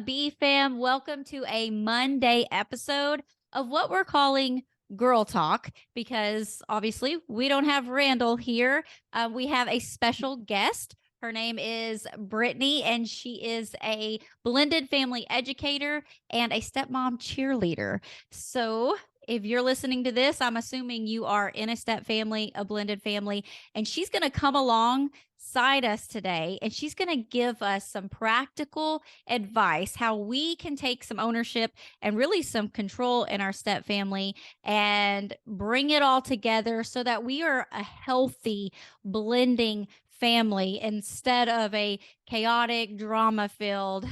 up, B fam? Welcome to a Monday episode of what we're calling Girl Talk, because obviously we don't have Randall here. We have a special guest. Her name is Brittney, and she is a blended family educator and a stepmom cheerleader. So, if you're listening to this, I'm assuming you are in a step family, a blended family, and she's going to come alongside us today, and she's going to give us some practical advice how we can take some ownership and really some control in our step family and bring it all together so that we are a healthy blending family instead of a chaotic, drama filled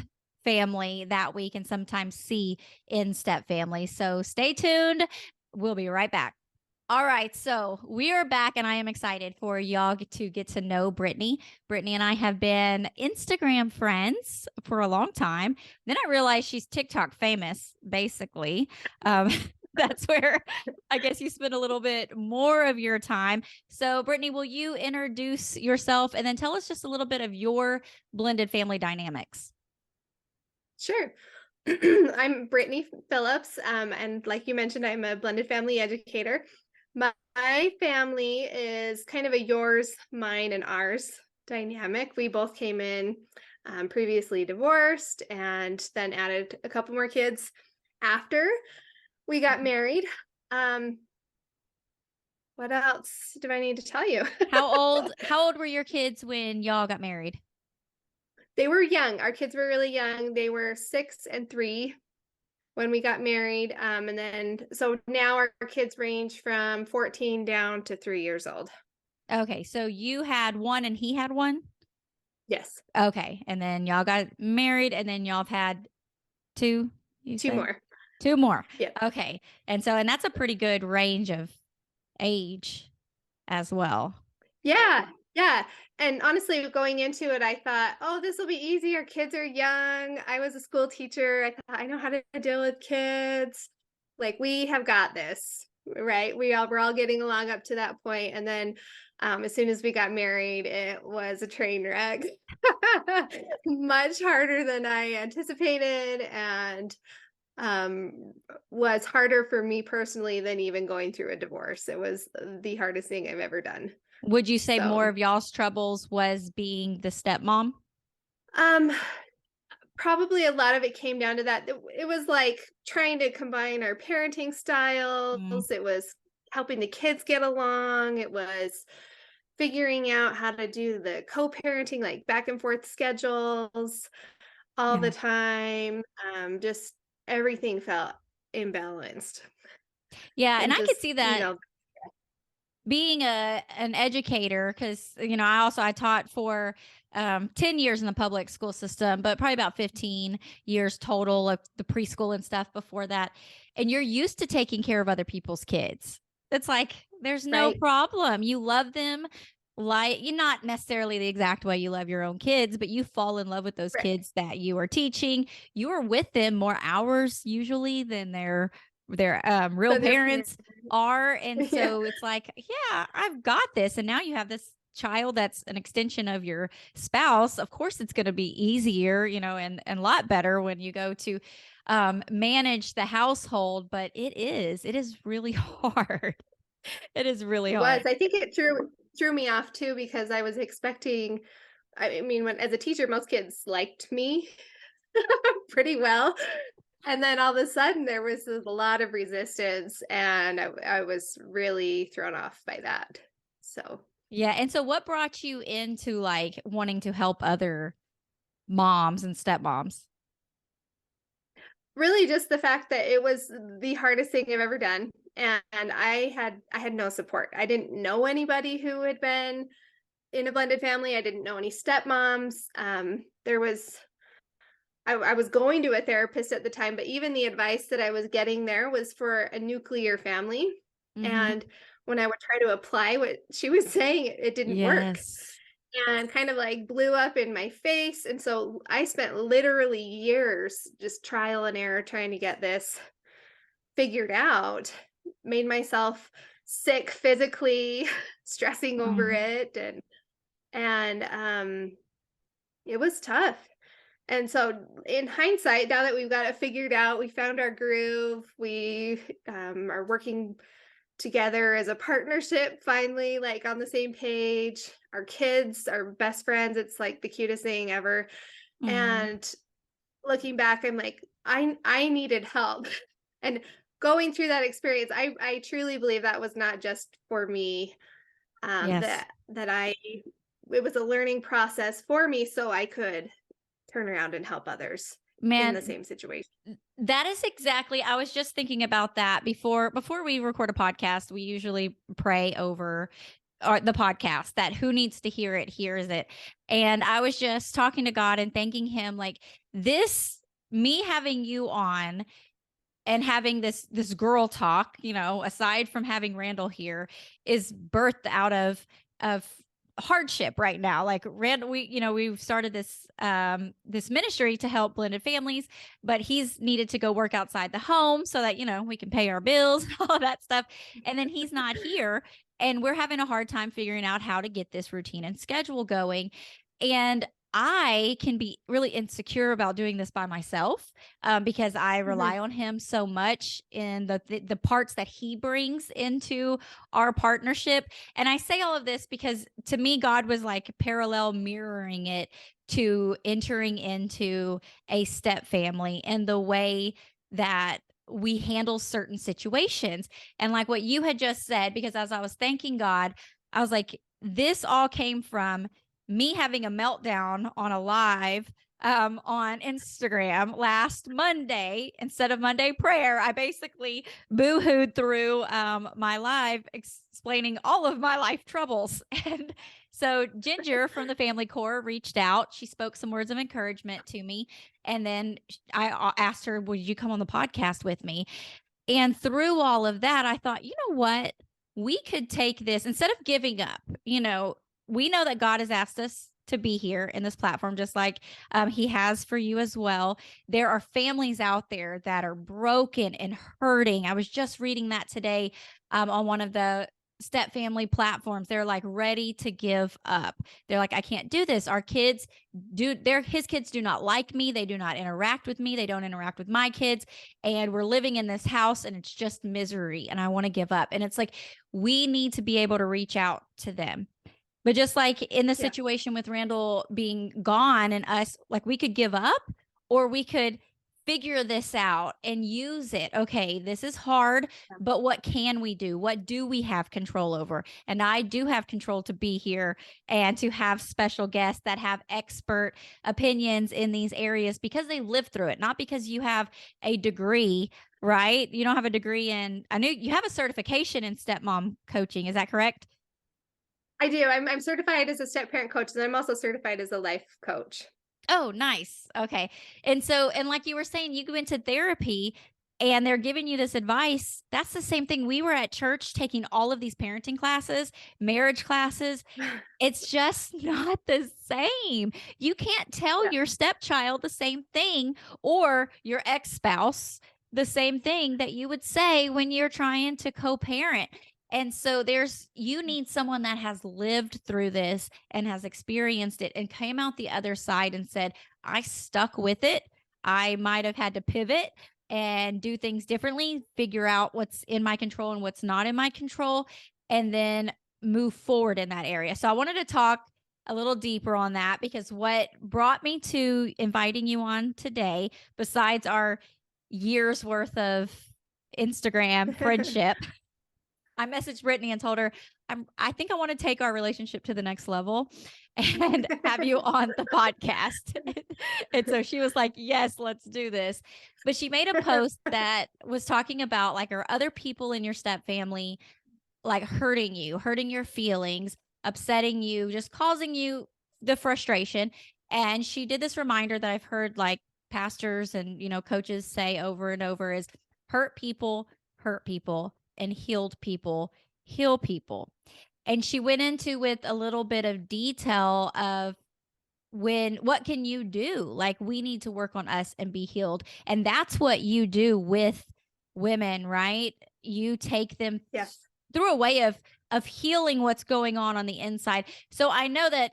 family that we can sometimes see in step families. So stay tuned. We'll be right back. All right, so we are back, and I am excited for y'all to get to know Brittney. Brittney and I have been Instagram friends for a long time. Then I realized she's TikTok famous, basically. That's where I guess you spend a little bit more of your time. So, Brittney, will you introduce yourself and then tell us just a little bit of your blended family dynamics? Sure. I'm Brittney Phillips, and like you mentioned, I'm a blended family educator. My family is kind of a yours, mine, and ours dynamic. We both came in previously divorced and then added a couple more kids after we got married. What else do I need to tell you? How old were your kids when y'all got married? They were young. Our kids were really young. They were 6 and 3 when we got married. And then, so now our kids range from 14 down to 3 years old. Okay, so you had one and he had one? Yes. Okay, and then y'all got married, and then y'all have had two, you Two said? more. Two more. Yep. Okay, and that's a pretty good range of age as well. Yeah. Yeah. And honestly, going into it, I thought, oh, this will be easy. Our kids are young. I was a school teacher. I thought, I know how to deal with kids. Like, we have got this, right? We're all getting along up to that point. And then as soon as we got married, it was a train wreck. Much harder than I anticipated, and was harder for me personally than even going through a divorce. It was the hardest thing I've ever done. Would you say more So, of y'all's troubles was being the stepmom? um, probably a lot of it came down to that. It was like trying to combine our parenting Mm, styles. It was helping the kids get along. It was figuring out how to do the co-parenting, like back and forth schedules all yeah. the time. Just everything felt imbalanced. Yeah, and And I could just, see that being an educator, because I taught for 10 years in the public school system, but probably about 15 years total of the preschool and stuff before that. And you're used to taking care of other people's kids. It's like there's no right. problem. You love them, like, you're not necessarily the exact way you love your own kids, but you fall in love with those Right. kids that you are teaching. You are with them more hours usually than their real So they're parents are. And yeah. so it's like, yeah, I've got this. And now you have this child that's an extension of your spouse. Of course, it's going to be easier, and a lot better when you go to manage the household. But it is really hard. It is really It was. hard. I think it threw me off too, because I was expecting, I mean, when as a teacher, most kids liked me pretty well. And then all of a sudden there was a lot of resistance, and I was really thrown off by that. So Yeah. And so what brought you into like wanting to help other moms and stepmoms? really just the fact that it was the hardest thing I've ever done. And I had no support. I didn't know anybody who had been in a blended family. I didn't know any stepmoms. I was going to a therapist at the time, but even the advice that I was getting there was for a nuclear family. Mm-hmm. And when I would try to apply what she was saying, it didn't work, Yes. and kind of like blew up in my face. And so I spent literally years just trial and error trying to get this figured out, made myself sick physically, stressing over Mhm. it, and it was tough. And so in hindsight, now that we've got it figured out, we found our groove, we are working together as a partnership, finally, like on the same page. Our kids are best friends. It's like the cutest thing ever. Mhm. And looking back, I'm like, I needed help. And going through that experience, I truly believe that was not just for me. Yes. That it was a learning process for me so I could turn around and help others in the Man, same situation. that is exactly, I was just thinking about that before we record a podcast, we usually pray over the podcast that who needs to hear it hears it. And I was just talking to God and thanking him like this me having you on and having this girl talk, aside from having Randall here, is birthed out of hardship right now. Like Randall, we've started this ministry to help blended families, but he's needed to go work outside the home so that we can pay our bills and all of that stuff. And then he's not here, and we're having a hard time figuring out how to get this routine and schedule going. And I can be really insecure about doing this by myself, because I Mhm. rely on him so much in the parts that he brings into our partnership. And I say all of this because to me, God was like parallel mirroring it to entering into a step family and the way that we handle certain situations. And like what you had just said, because as I was thanking God, I was like, this all came from me having a meltdown on a live on Instagram last Monday. Instead of Monday prayer, I basically boo-hooed through my live explaining all of my life troubles. And so Ginger from the Family Core reached out. She spoke some words of encouragement to me. And then I asked her, would you come on the podcast with me? And through all of that, I thought, you know what? We could take this instead of giving up. We know that God has asked us to be here in this platform, just like he has for you as well. There are families out there that are broken and hurting. I was just reading that today on one of the step family platforms. They're like ready to give up. They're like, I can't do this. Our kids his kids do not like me. They do not interact with me. They don't interact with my kids. And we're living in this house and it's just misery. And I want to give up. And it's like, we need to be able to reach out to them. But just like in the Yeah. situation with Randall being gone and us, like we could give up or we could figure this out and use it. Okay, this is hard, but what can we do? What do we have control over? And I do have control to be here and to have special guests that have expert opinions in these areas because they live through it, not because you have a degree, right? You don't have a degree I knew you have a certification in stepmom coaching. Is that correct? I do. I'm certified as a step parent coach, and I'm also certified as a life coach. Oh, nice. Okay. And like you were saying, you go into therapy and they're giving you this advice. That's the same thing. We were at church taking all of these parenting classes, marriage classes. It's just not the same. You can't tell Yeah. your stepchild the same thing or your ex spouse the same thing that you would say when you're trying to co parent. And so you need someone that has lived through this and has experienced it and came out the other side and said, I stuck with it. I might have had to pivot and do things differently, figure out what's in my control and what's not in my control, and then move forward in that area. So I wanted to talk a little deeper on that because what brought me to inviting you on today, besides our years worth of Instagram friendship, I messaged Brittney and told her, I think I want to take our relationship to the next level and have you on the podcast. And so she was like, yes, let's do this. But she made a post that was talking about like, are other people in your step family like hurting you, hurting your feelings, upsetting you, just causing you the frustration. And she did this reminder that I've heard like pastors and, coaches say over and over is hurt people, and healed people, heal people. And she went into with a little bit of detail of what can you do? Like we need to work on us and be healed. And that's what you do with women, right? You take them Yes. through a way of healing what's going on the inside. So I know that,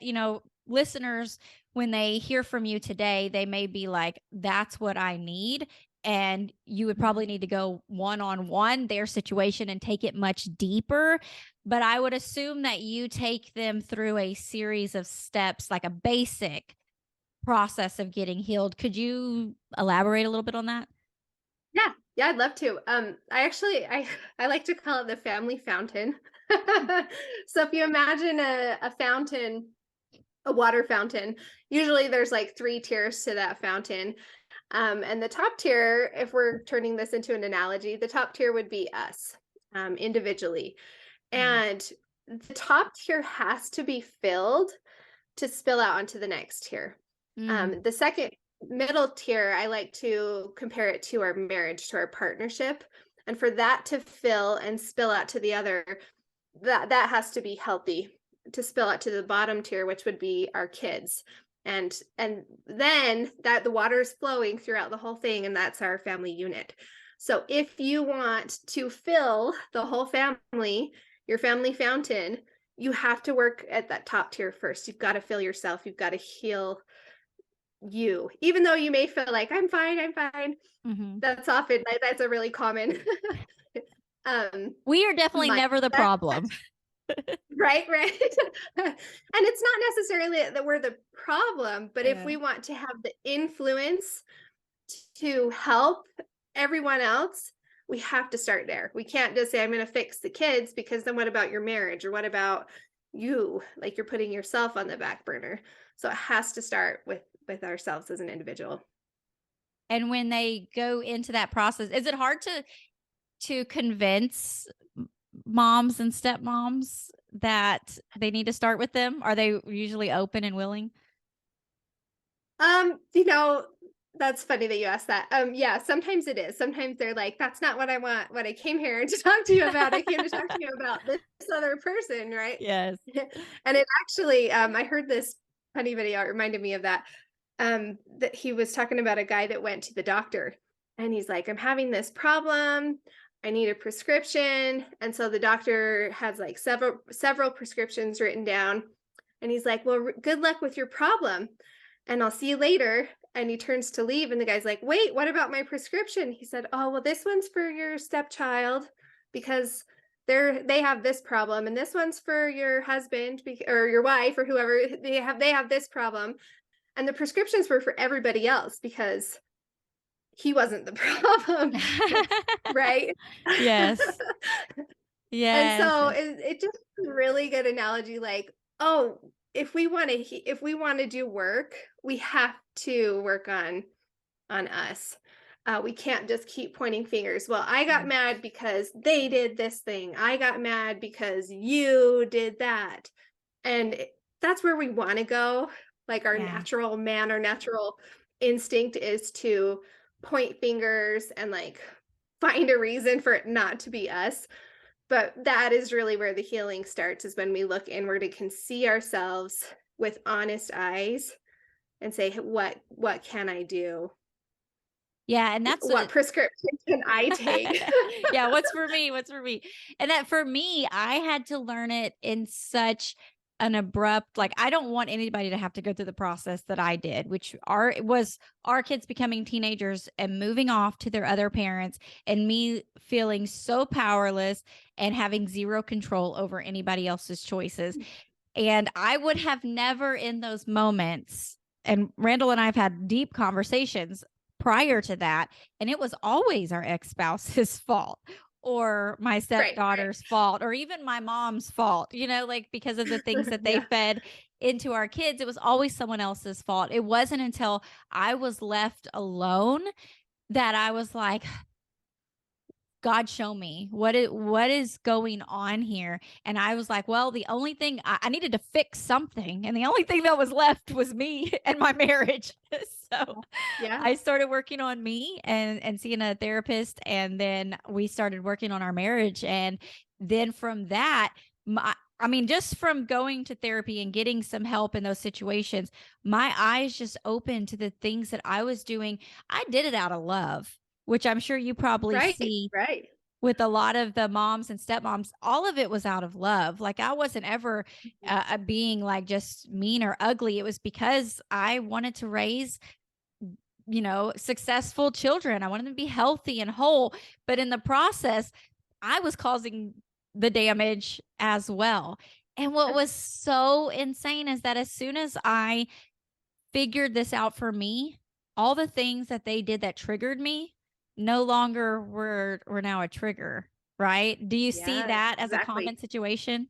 listeners, when they hear from you today, they may be like, that's what I need. And you would probably need to go one-on-one their situation and take it much deeper. But I would assume that you take them through a series of steps, like a basic process of getting healed. Could you elaborate a little bit on that? Yeah, yeah, I'd love to. I like to call it the family fountain. So if you imagine a fountain, a water fountain, usually there's like 3 tiers to that fountain. And the top tier, if we're turning this into an analogy, the top tier would be us, individually. Mm. And the top tier has to be filled to spill out onto the next tier. Mm. The second middle tier, I like to compare it to our marriage, to our partnership. And for that to fill and spill out to the other, that has to be healthy to spill out to the bottom tier, which would be our kids. And then that the water is flowing throughout the whole thing, and that's our family unit. So if you want to fill the whole family, your family fountain, you have to work at that top tier first. You've got to fill yourself. You've got to heal you, even though you may feel like I'm fine, I'm fine. Mhm. That's often that's a really common We are definitely never the mindset. problem. Right, right. And it's not necessarily that we're the problem, but if Yeah. we want to have the influence to help everyone else, we have to start there. We can't just say, I'm going to fix the kids, because then what about your marriage? Or what about you? Like, you're putting yourself on the back burner. So it has to start with ourselves as an individual. And when they go into that process, is it hard to convince moms and stepmoms that they need to start with them? Are they usually open and willing? You know, that's funny that you asked that. Yeah, sometimes it is. Sometimes they're like, that's not what I want, what I came here to talk to you about. I came to talk to you about this other person, right? Yes. And it actually, I heard this funny video. It reminded me of that. That he was talking about a guy that went to the doctor, and he's like, I'm having this problem. I need a prescription. And so the doctor has like several prescriptions written down. And he's like, well, good luck with your problem, and I'll see you later. And he turns to leave, and the guy's like, wait, what about my prescription? He said, oh, well, this one's for your stepchild, because they have this problem, and this one's for your husband, or your wife, or whoever. They have this problem, and the prescriptions were for everybody else, because he wasn't the problem. Right. Yes. And Yes. so Yes. it just is a really good analogy, like, oh, if we want to do work, we have to work on us. We can't just keep pointing fingers. Well, I got Mm. mad because they did this thing. I got mad because you did that. And that's where we want to go. Like, our Yeah. natural man, our natural instinct is to point fingers and like find a reason for it not to be us. But that is really where the healing starts, is when we look inward and can see ourselves with honest eyes and say, what can I do? Yeah, and that's What prescription can I take? yeah, what's for me? What's for me? And that for me, I had to learn it in such an abrupt, like, I don't want anybody to have to go through the process that I did, which was our kids becoming teenagers and moving off to their other parents, and me feeling so powerless and having zero control over anybody else's choices. And I would have never in those moments, and Randall and I have had deep conversations prior to that, and it was always our ex-spouse's fault, or my Right, right. stepdaughter's fault, or even my mom's fault, like because of the things that they Yeah. fed into our kids. It was always someone else's fault. It wasn't until I was left alone that I was like, God, show me what is going on here. And I was like, well, the only thing I needed to fix something, and the only thing that was left was me and my marriage. So Yeah. I started working on me and seeing a therapist, and then we started working on our marriage. And then from that, I mean, just from going to therapy and getting some help in those situations, my eyes just opened to the things that I was doing. I did it out of love, which I'm sure you probably Right, see right. with a lot of the moms and stepmoms, all of it was out of love. Like I wasn't ever being like just mean or ugly. It was because I wanted to raise, successful children. I wanted them to be healthy and whole. But in the process, I was causing the damage as well. And what was so insane is that as soon as I figured this out for me, all the things that they did that triggered me no longer were now a trigger, right? Do you see Yes, that as a exactly. common situation?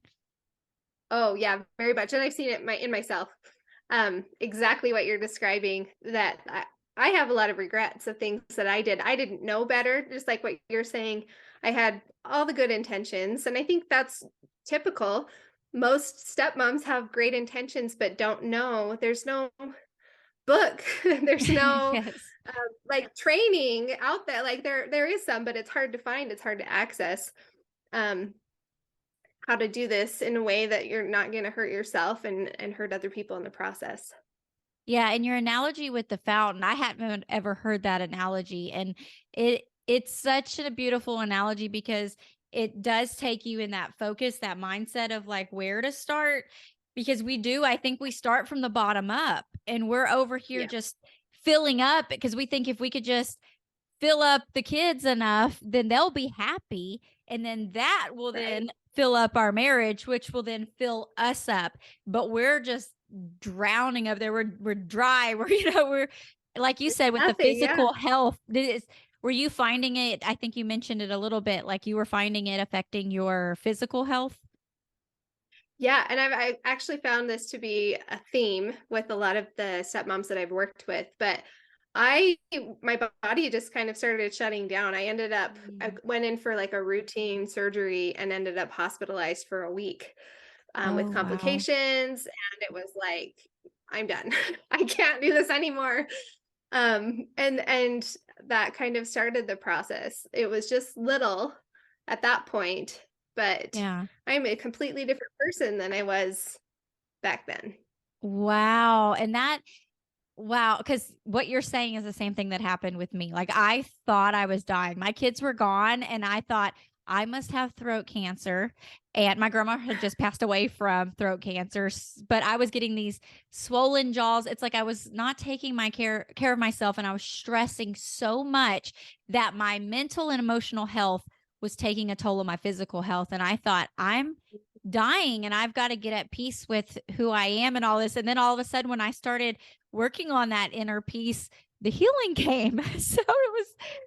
Oh yeah, very much. And I've seen it in myself. Exactly what you're describing, that I have a lot of regrets of things that I did. I didn't know better, just like what you're saying. I had all the good intentions, and I think that's typical. Most stepmoms have great intentions but don't know. There's no book. There's no Yes. like training out there. Like there is some, but it's hard to find, it's hard to access. Um how to do this in a way that you're not going to hurt yourself and hurt other people in the process. Yeah, and your analogy with the fountain, I hadn't ever heard that analogy, and it's such a beautiful analogy because it does take you in that focus, that mindset of like where to start, because I think we start from the bottom up and we're over here Yeah, just filling up because we think if we could just fill up the kids enough, then they'll be happy. And then that will right. then fill up our marriage, which will then fill us up. But we're just drowning up there. We're dry. We're like you said with the Nothing, yeah. physical health. Were you finding it? I think you mentioned it a little bit, like you were finding it affecting your physical health. Yeah, and I actually found this to be a theme with a lot of the stepmoms that I've worked with, but I my body just kind of started shutting down. I Mm. went in for like a routine surgery and ended up hospitalized for a week with Oh, wow. complications, and it was like, I'm done. I can't do this anymore. And that kind of started the process. It was just little at that point, but Yeah. I'm a completely different person than I was back then. Wow. Wow, because what you're saying is the same thing that happened with me. Like I thought I was dying. My kids were gone, and I thought I must have throat cancer. And my grandma had just passed away from throat cancer, but I was getting these swollen jaws. It's like I was not taking my care of myself, and I was stressing so much that my mental and emotional health was taking a toll on my physical health. And I thought I'm dying and I've got to get at peace with who I am and all this. And then all of a sudden, when I started working on that inner peace, the healing came. So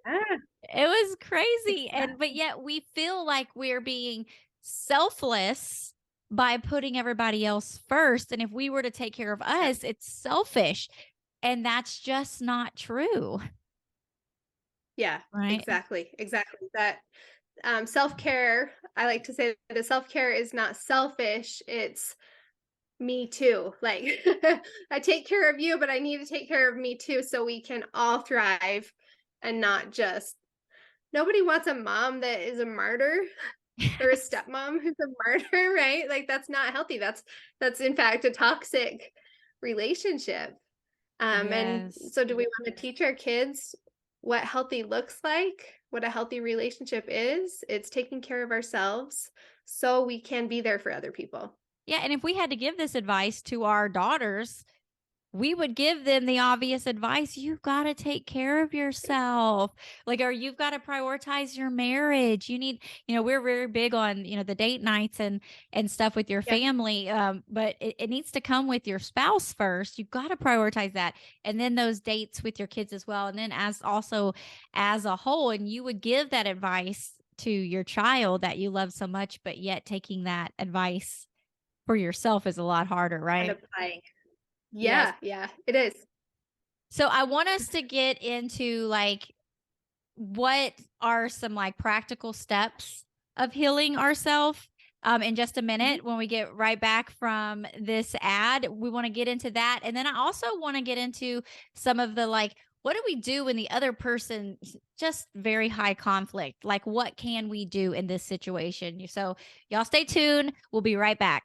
Ah, it was crazy. And but exactly. yet we feel like we're being selfless by putting everybody else first. And if we were to take care of Yeah. us, it's selfish. And that's just not true. Yeah, Right. exactly. Exactly. That self-care, I like to say that self-care is not selfish, it's me too. Like I take care of you, but I need to take care of me too so we can all thrive and not just nobody wants a mom that is a martyr or a stepmom who's a martyr, right? Like that's not healthy. That's in fact a toxic relationship. And Yes. so do we want to teach our kids what healthy looks like? What a healthy relationship is? It's taking care of ourselves so we can be there for other people. Yeah. And if we had to give this advice to our daughters, we would give them the obvious advice. You've got to take care of yourself. Like, or you've got to prioritize your marriage. We're very big on, the date nights and stuff with your Yeah. family. But it needs to come with your spouse first. You've got to prioritize that. And then those dates with your kids as well. And then as a whole, and you would give that advice to your child that you love so much, but yet taking that advice for yourself is a lot harder, And right? applying. Yes. Yeah, yeah, it is. So I want us to get into like what are some like practical steps of healing ourselves in just a Mhm. minute when we get right back from this ad. We want to get into that. And then I also want to get into some of the like, what do we do when the other person just very high conflict? Like, what can we do in this situation? So, y'all stay tuned. We'll be right back.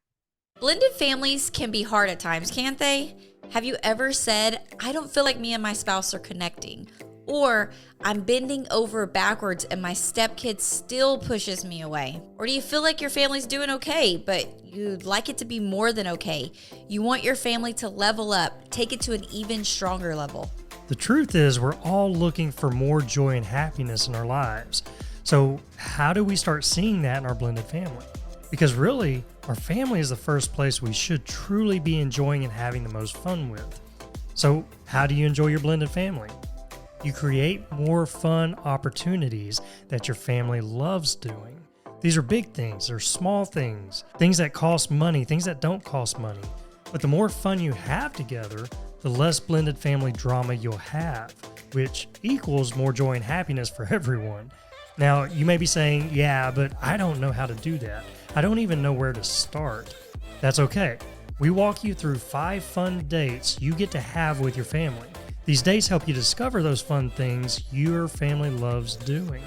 Blended families can be hard at times, can't they? Have you ever said, I don't feel like me and my spouse are connecting? Or I'm bending over backwards and my stepkid still pushes me away. Or do you feel like your family's doing okay, but you'd like it to be more than okay? You want your family to level up, take it to an even stronger level. The truth is, we're all looking for more joy and happiness in our lives. So how do we start seeing that in our blended family? Because really, our family is the first place we should truly be enjoying and having the most fun with. So how do you enjoy your blended family? You create more fun opportunities that your family loves doing. These are big things, they're small things that cost money, things that don't cost money. But the more fun you have together, the less blended family drama you'll have, which equals more joy and happiness for everyone. Now, you may be saying, yeah, but I don't know how to do that. I don't even know where to start. That's okay. We walk you through 5 fun dates you get to have with your family. These dates help you discover those fun things your family loves doing.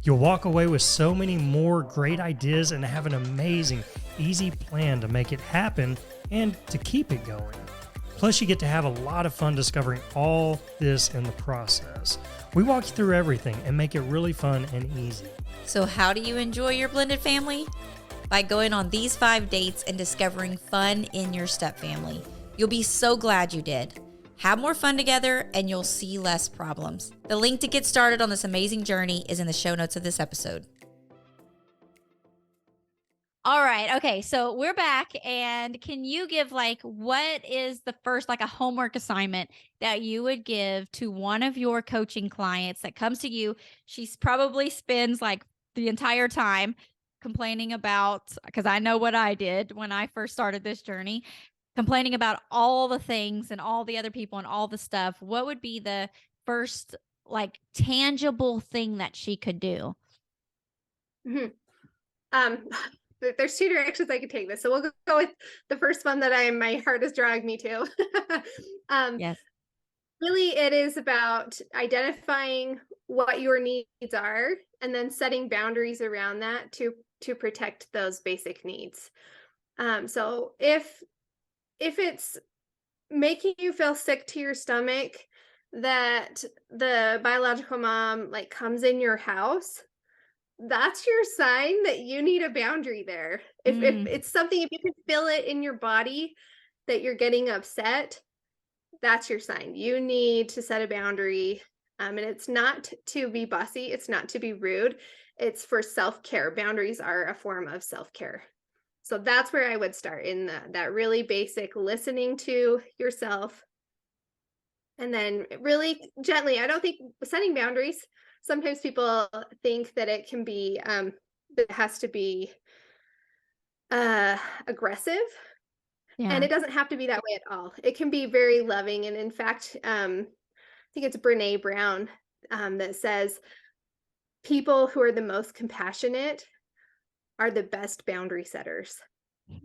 You'll walk away with so many more great ideas and have an amazing, easy plan to make it happen and to keep it going. Plus, you get to have a lot of fun discovering all this in the process. We walk you through everything and make it really fun and easy. So how do you enjoy your blended family? By going on these 5 dates and discovering fun in your stepfamily. You'll be so glad you did. Have more fun together and you'll see less problems. The link to get started on this amazing journey is in the show notes of this episode. All right. Okay. So we're back. And can you give what is the first, a homework assignment that you would give to one of your coaching clients that comes to you? She's probably spends the entire time complaining about, because I know what I did when I first started this journey, complaining about all the things and all the other people and all the stuff. What would be the first tangible thing that she could do? Mhm. There's 2 directions I could take this. So we'll go with the first one that my heart is drawing me to. Yes. Really, it is about identifying what your needs are and then setting boundaries around that to protect those basic needs. So if it's making you feel sick to your stomach that the biological mom comes in your house, that's your sign that you need a boundary there. If it's something, if you can feel it in your body that you're getting upset, that's your sign. You need to set a boundary. And it's not to be bossy, it's not to be rude, it's for self-care. Boundaries are a form of self-care. So that's where I would start, in that really basic listening to yourself. And then really gently, I don't think setting boundaries, sometimes people think that it can be, it has to be aggressive. Yeah. And it doesn't have to be that way at all. It can be very loving. And in fact, I think it's Brené Brown that says people who are the most compassionate are the best boundary setters.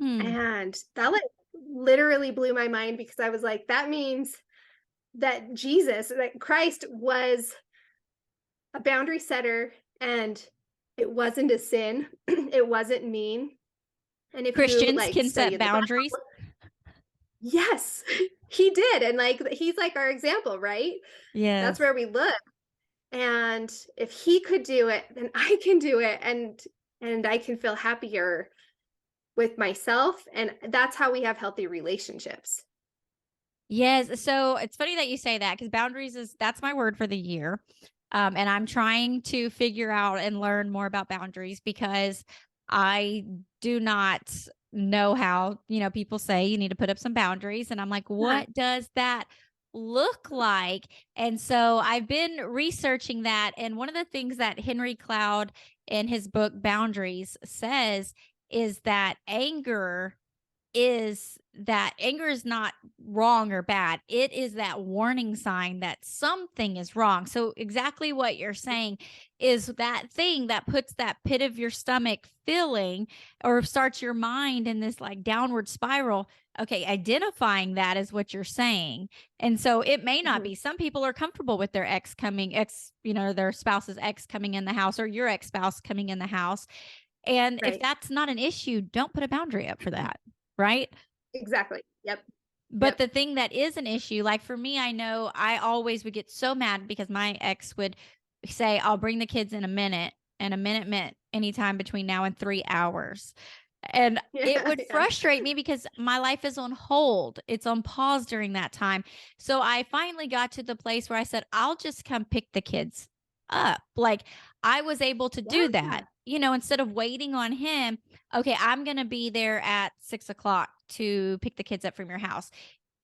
And that literally blew my mind, because I was like, that means that Christ was a boundary setter, and it wasn't a sin. It wasn't mean. And if Christians you can study set the boundaries. Bible, yes, he did. And he's our example, right? Yeah. That's where we look. And if he could do it, then I can do it. And I can feel happier with myself. And that's how we have healthy relationships. Yes. So it's funny that you say that, because boundaries that's my word for the year. And I'm trying to figure out and learn more about boundaries, because I do not know how, people say you need to put up some boundaries. And I'm like, what does that look like? And so I've been researching that. And one of the things that Henry Cloud in his book Boundaries says is that anger is not wrong or bad. It is that warning sign that something is wrong. So exactly what you're saying is that thing that puts that pit of your stomach feeling, or starts your mind in this downward spiral. Okay, identifying that is what you're saying. And so it may not be. Some people are comfortable with their their spouse's ex coming in the house, or your ex-spouse coming in the house. And if that's not an issue, don't put a boundary up for that. Right? Exactly. Yep. But the thing that is an issue, like for me, I know I always would get so mad because my ex would say, I'll bring the kids in a minute, and a minute meant anytime between now and 3 hours. And it would frustrate me because my life is on hold. It's on pause during that time. So I finally got to the place where I said, I'll just come pick the kids up. Like I was able to do that, instead of waiting on him. Okay, I'm going to be there at 6 o'clock to pick the kids up from your house.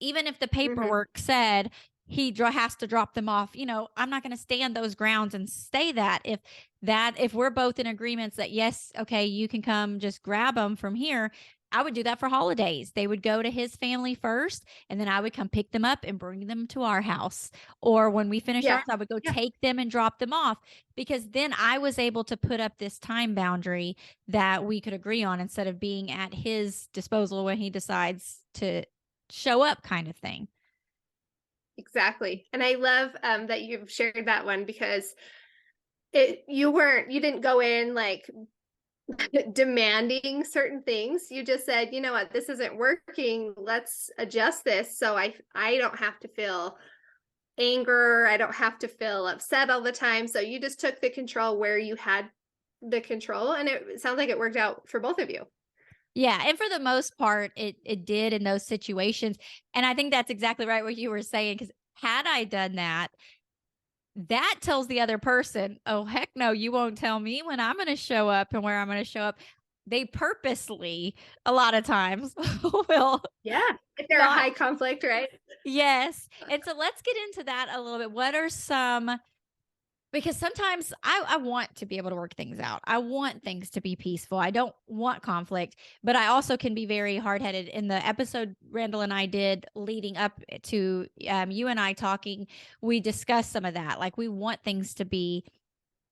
Even if the paperwork said he has to drop them off, I'm not going to stand those grounds and say that. If we're both in agreements that, yes, okay, you can come just grab them from here. I would do that for holidays. They would go to his family first, and then I would come pick them up and bring them to our house. Or when we finished ours, I would go take them and drop them off, because then I was able to put up this time boundary that we could agree on instead of being at his disposal when he decides to show up, kind of thing. Exactly. And I love that you've shared that one, because you didn't go in like demanding certain things. You just said, you know what, this isn't working. Let's adjust this. So I don't have to feel anger. I don't have to feel upset all the time. So you just took the control where you had the control, and it sounds like it worked out for both of you. Yeah. And for the most part, it did in those situations. And I think that's exactly right what you were saying, because had I done that, that tells the other person, oh, heck no, you won't tell me when I'm going to show up and where I'm going to show up. They purposely, a lot of times, will. Yeah. If they're a high conflict, right? Yes. And so let's get into that a little bit. What are some, because sometimes I want to be able to work things out. I want things to be peaceful. I don't want conflict, but I also can be very hard-headed. In the episode Randall and I did leading up to you and I talking, we discussed some of that. Like we want things to be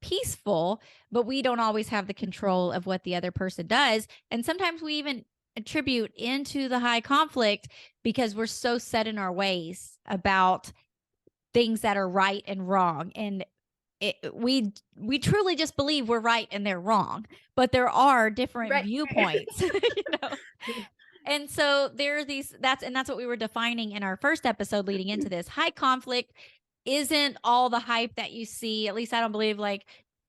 peaceful, but we don't always have the control of what the other person does. And sometimes we even attribute into the high conflict because we're so set in our ways about things that are right and wrong. And we truly just believe we're right and they're wrong, but there are different viewpoints, And so there are that's what we were defining in our first episode leading into this. High conflict isn't all the hype that you see. At least I don't believe like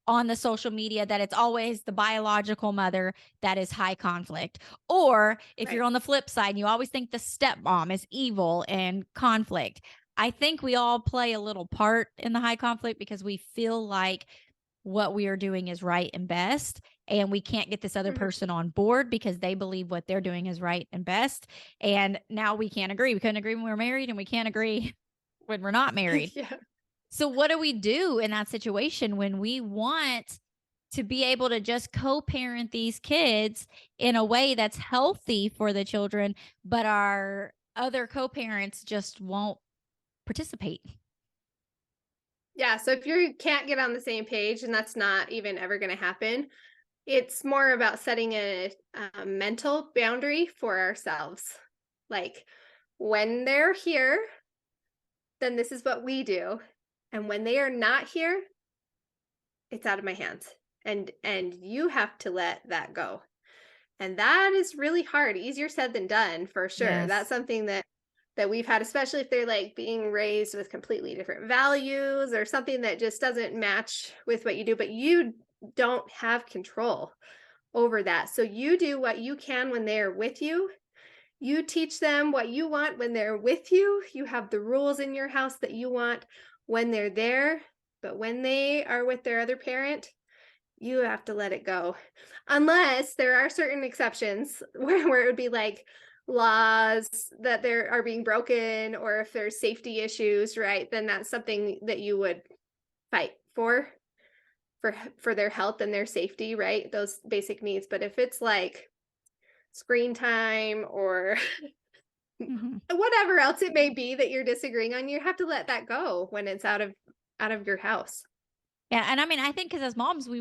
on the social media that it's always the biological mother that is high conflict. Or if you're on the flip side and you always think the stepmom is evil and conflict. I think we all play a little part in the high conflict because we feel like what we are doing is right and best. And we can't get this other person on board because they believe what they're doing is right and best. And now we can't agree. We couldn't agree when we were married, and we can't agree when we're not married. So what do we do in that situation when we want to be able to just co-parent these kids in a way that's healthy for the children, but our other co-parents just won't participate? Yeah. So if you can't get on the same page, and that's not even ever going to happen, it's more about setting a mental boundary for ourselves. Like when they're here, then this is what we do. And when they are not here, it's out of my hands. And you have to let that go. And that is really hard. Easier said than done, for sure. Yes. That's something that we've had, especially if they're like being raised with completely different values or something that just doesn't match with what you do, but you don't have control over that. So you do what you can when they're with you. You teach them what you want when they're with you. You have the rules in your house that you want when they're there. But when they are with their other parent, you have to let it go. Unless there are certain exceptions where it would be like laws that there are being broken, or if there's safety issues, right? Then that's something that you would fight for their health and their safety, right? Those basic needs. But if it's like screen time or whatever else it may be that you're disagreeing on, you have to let that go when it's out of your house. Yeah. And I mean, I think because as moms, we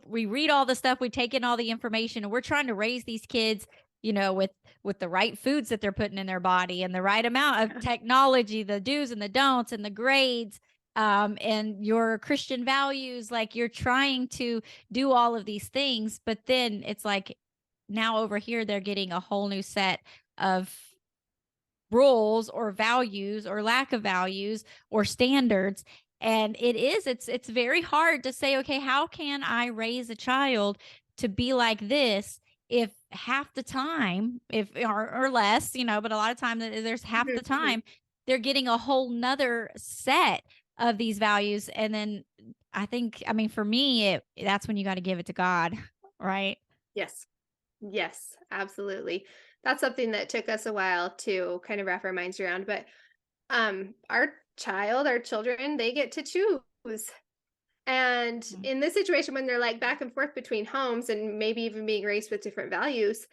read all the stuff, we take in all the information, and we're trying to raise these kids, with the right foods that they're putting in their body and the right amount of technology, the do's and the don'ts and the grades, and your Christian values. Like you're trying to do all of these things, but then it's like now over here, they're getting a whole new set of rules or values or lack of values or standards. And it's very hard to say, okay, how can I raise a child to be like this if half the time, if or less, but a lot of time there's half the time they're getting a whole nother set of these values. And then I mean, for me, that's when you got to give it to God, right? Yes. Yes, absolutely. That's something that took us a while to kind of wrap our minds around. But our children, they get to choose. And in this situation, when they're like back and forth between homes and maybe even being raised with different values,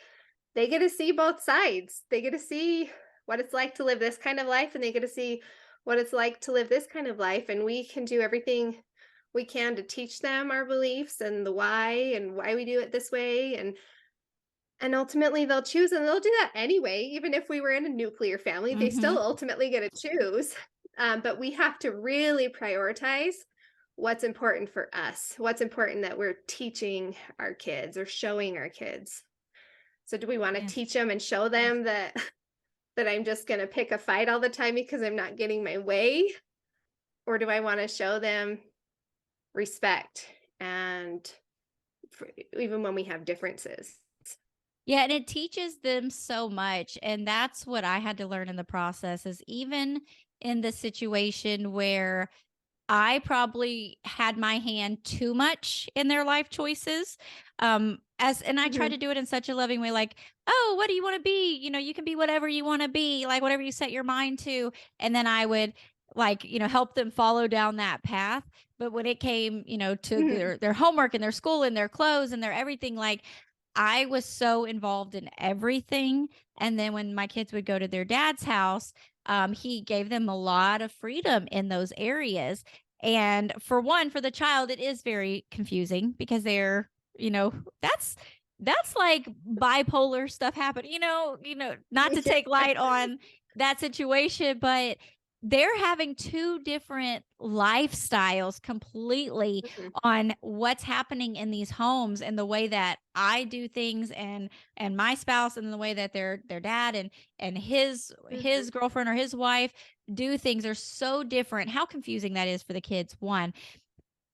they get to see both sides. They get to see what it's like to live this kind of life, and they get to see what it's like to live this kind of life. And we can do everything we can to teach them our beliefs and the why and why we do it this way. And ultimately they'll choose, and they'll do that anyway. Even if we were in a nuclear family, they still ultimately get to choose. But we have to really prioritize what's important for us, what's important that we're teaching our kids or showing our kids. So do we want to teach them and show them that I'm just going to pick a fight all the time because I'm not getting my way? Or do I want to show them respect, and even when we have differences? Yeah, and it teaches them so much. And that's what I had to learn in the process, is even in the situation where I probably had my hand too much in their life choices. And I try to do it in such a loving way, like, oh, what do you want to be? You can be whatever you want to be, like whatever you set your mind to. And then I would help them follow down that path. But when it came, to their homework and their school and their clothes and their everything, like, I was so involved in everything. And then when my kids would go to their dad's house, he gave them a lot of freedom in those areas. And for the child, it is very confusing because they're, that's like bipolar stuff happen, not to take light on that situation, but they're having two different lifestyles completely on what's happening in these homes, and the way that I do things and my spouse, and the way that their dad and his girlfriend or his wife do things are so different. How confusing that is for the kids, one.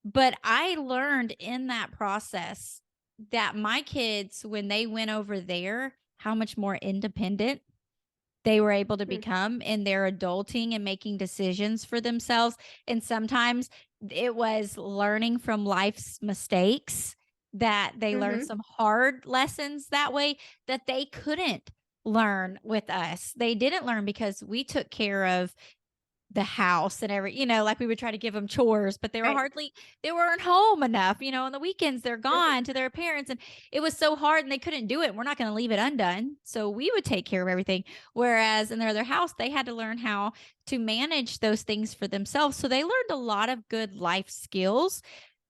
But I learned in that process that my kids, when they went over there, how much more independent they were able to become in their adulting and making decisions for themselves. And sometimes it was learning from life's mistakes, that they learned some hard lessons that way that they couldn't learn with us. They didn't learn because we took care of the house and like we would try to give them chores, but they weren't home enough, on the weekends they're gone to their parents, and it was so hard and they couldn't do it. And we're not going to leave it undone. So we would take care of everything. Whereas in their other house, they had to learn how to manage those things for themselves. So they learned a lot of good life skills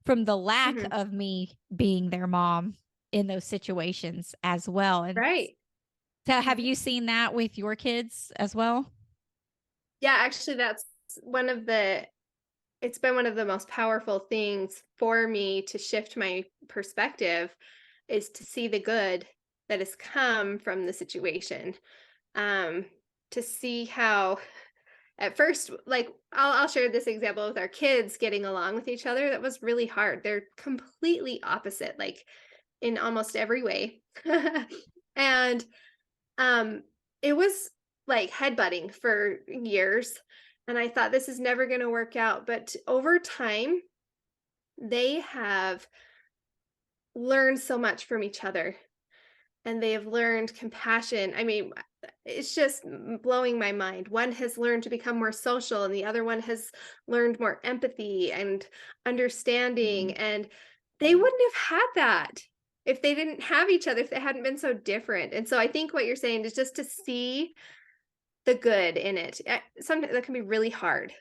from the lack of me being their mom in those situations as well. And so have you seen that with your kids as well? Yeah, actually, it's been one of the most powerful things for me to shift my perspective, is to see the good that has come from the situation. To see how at first, like, I'll share this example with our kids getting along with each other. That was really hard. They're completely opposite, like in almost every way. And it was like headbutting for years. And I thought, this is never going to work out. But over time, they have learned so much from each other, and they have learned compassion. I mean, it's just blowing my mind. One has learned to become more social, and the other one has learned more empathy and understanding. And they wouldn't have had that if they didn't have each other, if they hadn't been so different. And so I think what you're saying is just to see the good in it. Sometimes that can be really hard.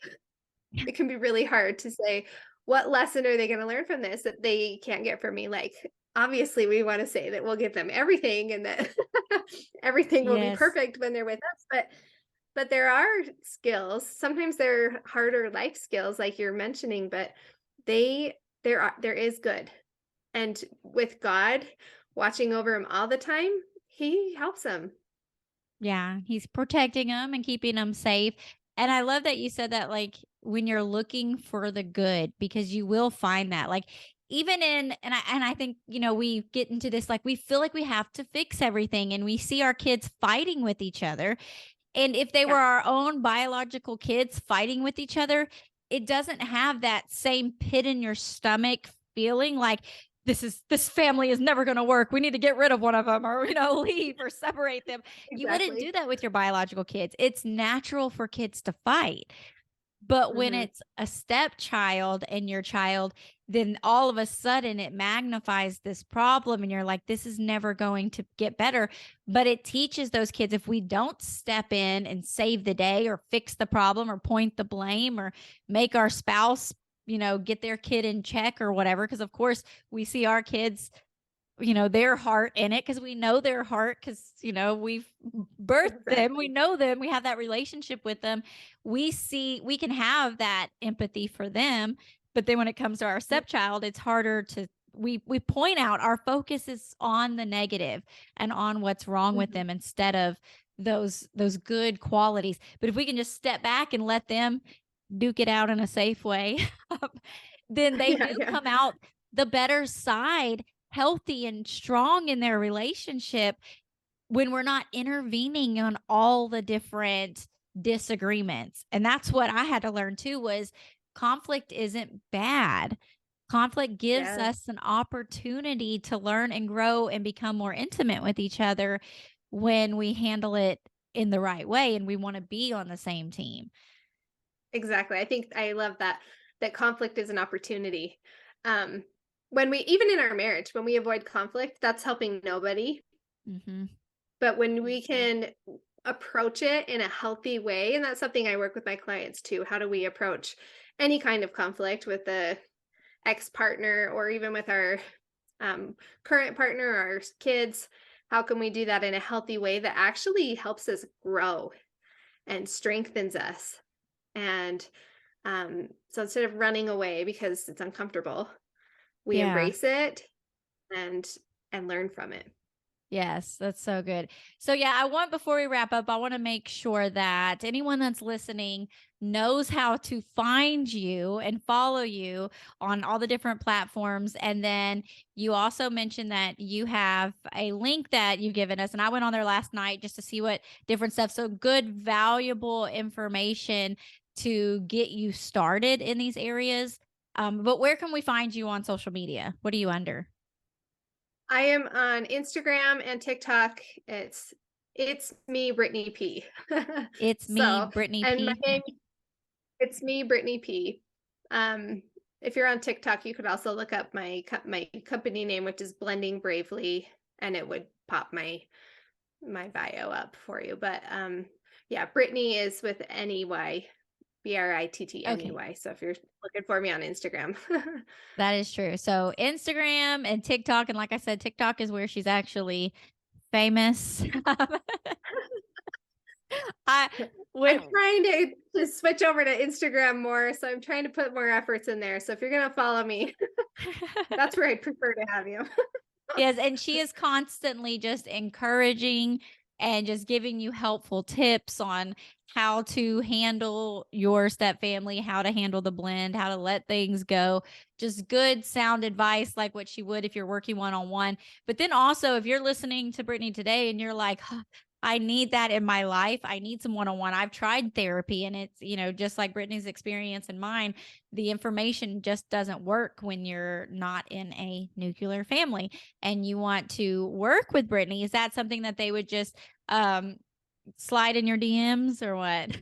It can be really hard to say, what lesson are they going to learn from this that they can't get from me? Like, obviously we want to say that we'll give them everything, and that everything will be perfect when they're with us. But there are skills. Sometimes they're harder life skills, like you're mentioning, but there is good. And with God watching over them all the time, he helps them. Yeah, he's protecting them and keeping them safe. And I love that you said that, like, when you're looking for the good, because you will find that. Like, even in and I think, we get into this, like, we feel like we have to fix everything, and we see our kids fighting with each other. And if they were Yeah, our own biological kids fighting with each other, it doesn't have that same pit in your stomach feeling like this family is never going to work. We need to get rid of one of them, or leave or separate them. You wouldn't do exactly. that with your biological kids. It's natural for kids to fight. But when Hmm. it's a stepchild and your child, then all of a sudden it magnifies this problem, and you're like, this is never going to get better. But it teaches those kids, if we don't step in and save the day or fix the problem or point the blame or make our spouse, get their kid in check or whatever. Because of course we see our kids, their heart in it, because we know their heart, because we've birthed them, we Exactly. know them, we have that relationship with them. We can have that empathy for them. But then when it comes to our stepchild, it's harder to we point out, our focus is on the negative and on what's wrong with Mhm. them, instead of those good qualities. But if we can just step back and let them duke it out in a safe way, then they Yeah, do yeah, come out the better side, healthy and strong in their relationship, when we're not intervening on all the different disagreements. And that's what I had to learn too, was conflict isn't bad. Conflict gives yes, us an opportunity to learn and grow and become more intimate with each other when we handle it in the right way and we want to be on the same team. exactly. I think I love that conflict is an opportunity. Um, when we even in our marriage, when we avoid conflict, that's helping nobody. Hmm. But when we can approach it in a healthy way, and that's something I work with my clients too. How do we approach any kind of conflict with the ex-partner or even with our um, current partner or our kids? How can we do that in a healthy way that actually helps us grow and strengthens us? And so instead of running away because it's uncomfortable, we Yeah. embrace it and and learn from it. Yes, that's so good. So yeah, before we wrap up, I want to make sure that anyone that's listening knows how to find you and follow you on all the different platforms. And then you also mentioned that you have a link that you've given us, and I went on there last night just to see what different stuff. So good, valuable information to get you started in these areas. But where can we find you on social media? What are you under? I am on Instagram and TikTok. It's me, Brittney P. It's me, So, Brittney and my P. name, it's me, Brittney P. Um, if you're on TikTok, you could also look up my company name, which is Blending Bravely, and it would pop my bio up for you. But yeah, Brittney is with NEY, Okay. BRITTNEY. So if you're looking for me on Instagram. That is true. So Instagram and TikTok, and like I said, TikTok is where she's actually famous. I I'm when trying to switch over to Instagram more, so I'm trying to put more efforts in there. So if you're gonna follow me, that's where I'd prefer to have you. Yes, and she is constantly just encouraging and just giving you helpful tips on how to handle your step family, how to handle the blend, how to let things go. Just good sound advice like what she would if you're working one on one. But then also, if you're listening to Brittney today and you're like, "Huh, I need that in my life. I need some one on one. I've tried therapy, and it's, just like Brittney's experience and mine, the information just doesn't work when you're not in a nuclear family and you want to work with Brittney." Is that something that they would just um slide in your DMs or what?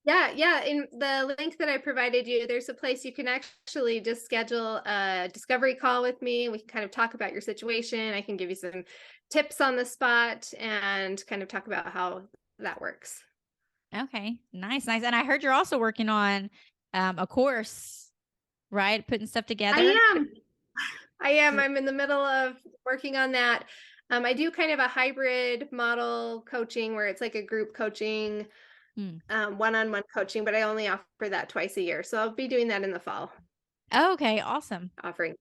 Yeah, yeah. In the link that I provided you, there's a place you can actually just schedule a discovery call with me. We can kind of talk about your situation. I can give you some tips on the spot and kind of talk about how that works. Okay, nice, nice. And I heard you're also working on a course, right? Putting stuff together. I am. I am. I'm in the middle of working on that. I do kind of a hybrid model coaching where it's like a group coaching, Hmm. one-on-one coaching, but I only offer that twice a year. So I'll be doing that in the fall, Okay, awesome. offering.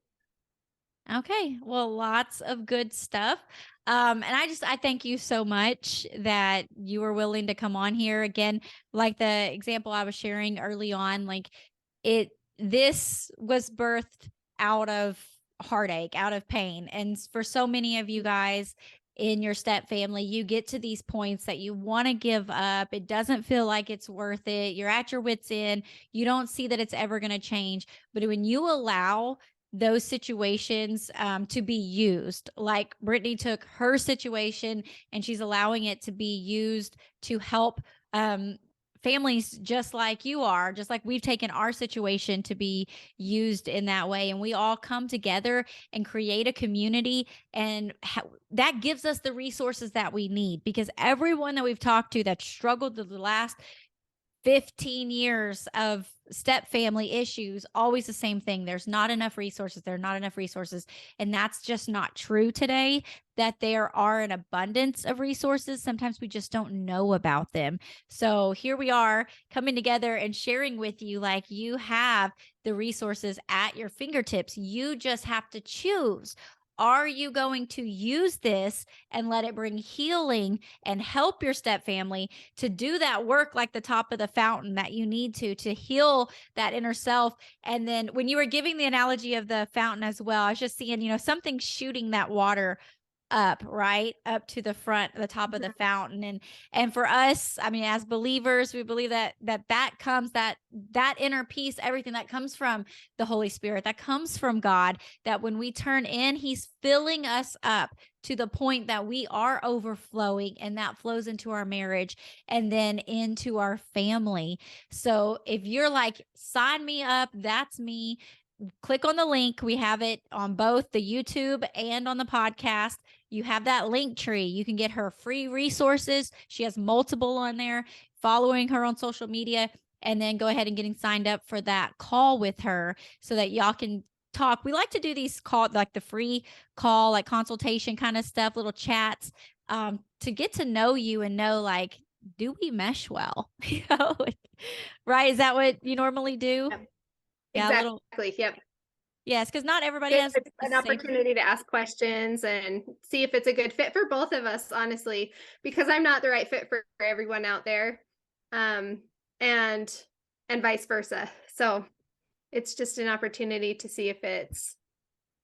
Okay. Well, lots of good stuff. And I thank you so much that you were willing to come on here again. Like the example I was sharing early on, like it, this was birthed out of heartache, out of pain. And for so many of you guys in your step family, you get to these points that you want to give up. It doesn't feel like it's worth it. You're at your wits' end. You don't see that it's ever going to change. But when you allow those situations to be used, like Brittney took her situation and she's allowing it to be used to help families just like you are, just like we've taken our situation to be used in that way. And we all come together and create a community. And that gives us the resources that we need, because everyone that we've talked to that struggled the last 15 years of step family issues, always the same thing. There's not enough resources. There are not enough resources. And that's just not true today, that there are an abundance of resources. Sometimes we just don't know about them. So here we are coming together and sharing with you, like, you have the resources at your fingertips. You just have to choose. Are you going to use this and let it bring healing and help your step family to do that work, like the top of the fountain that you need to heal that inner self? And then when you were giving the analogy of the fountain as well, I was just seeing, something shooting that water up, right up to the front, the top of the fountain. And for us, I mean, as believers, we believe that comes, that inner peace, everything that comes from the Holy Spirit, that comes from God, that when we turn in, he's filling us up to the point that we are overflowing, and that flows into our marriage and then into our family. So if you're like, sign me up, that's me, click on the link. We have it on both the YouTube and on the podcast. You have that link tree. You can get her free resources. She has multiple on there, following her on social media, and then go ahead and getting signed up for that call with her so that y'all can talk. We like to do these like the free call, like consultation kind of stuff, little chats, to get to know you and know, like, do we mesh well? Right? Is that what you normally do? Yep. Yeah, exactly. Yep. Yes, because not everybody has It's the an same. opportunity to ask questions and see if it's a good fit for both of us, honestly, because I'm not the right fit for everyone out there. And vice versa. So it's just an opportunity to see if it's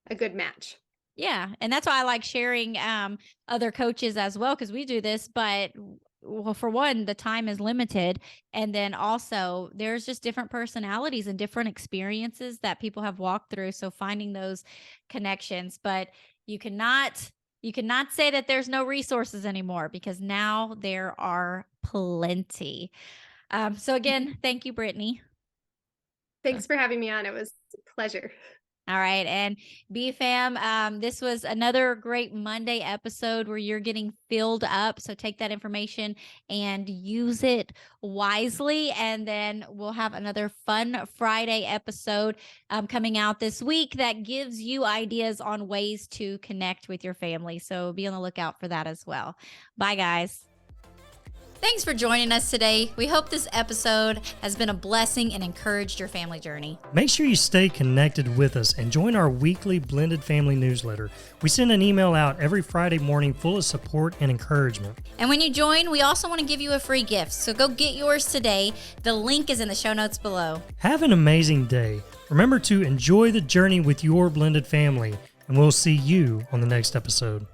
a good match. Yeah, and that's why I like sharing other coaches as well, because we do this, but well, for one, the time is limited, and then also there's just different personalities and different experiences that people have walked through. So finding those connections, but you cannot say that there's no resources anymore, because now there are plenty. So again, thank you, Brittney. Thanks for having me on. It was a pleasure. All right. And BFAM, this was another great Monday episode where you're getting filled up. So take that information and use it wisely. And then we'll have another fun Friday episode coming out this week that gives you ideas on ways to connect with your family. So be on the lookout for that as well. Bye, guys. Thanks for joining us today. We hope this episode has been a blessing and encouraged your family journey. Make sure you stay connected with us and join our weekly Blended Family newsletter. We send an email out every Friday morning full of support and encouragement. And when you join, we also want to give you a free gift. So go get yours today. The link is in the show notes below. Have an amazing day. Remember to enjoy the journey with your blended family, and we'll see you on the next episode.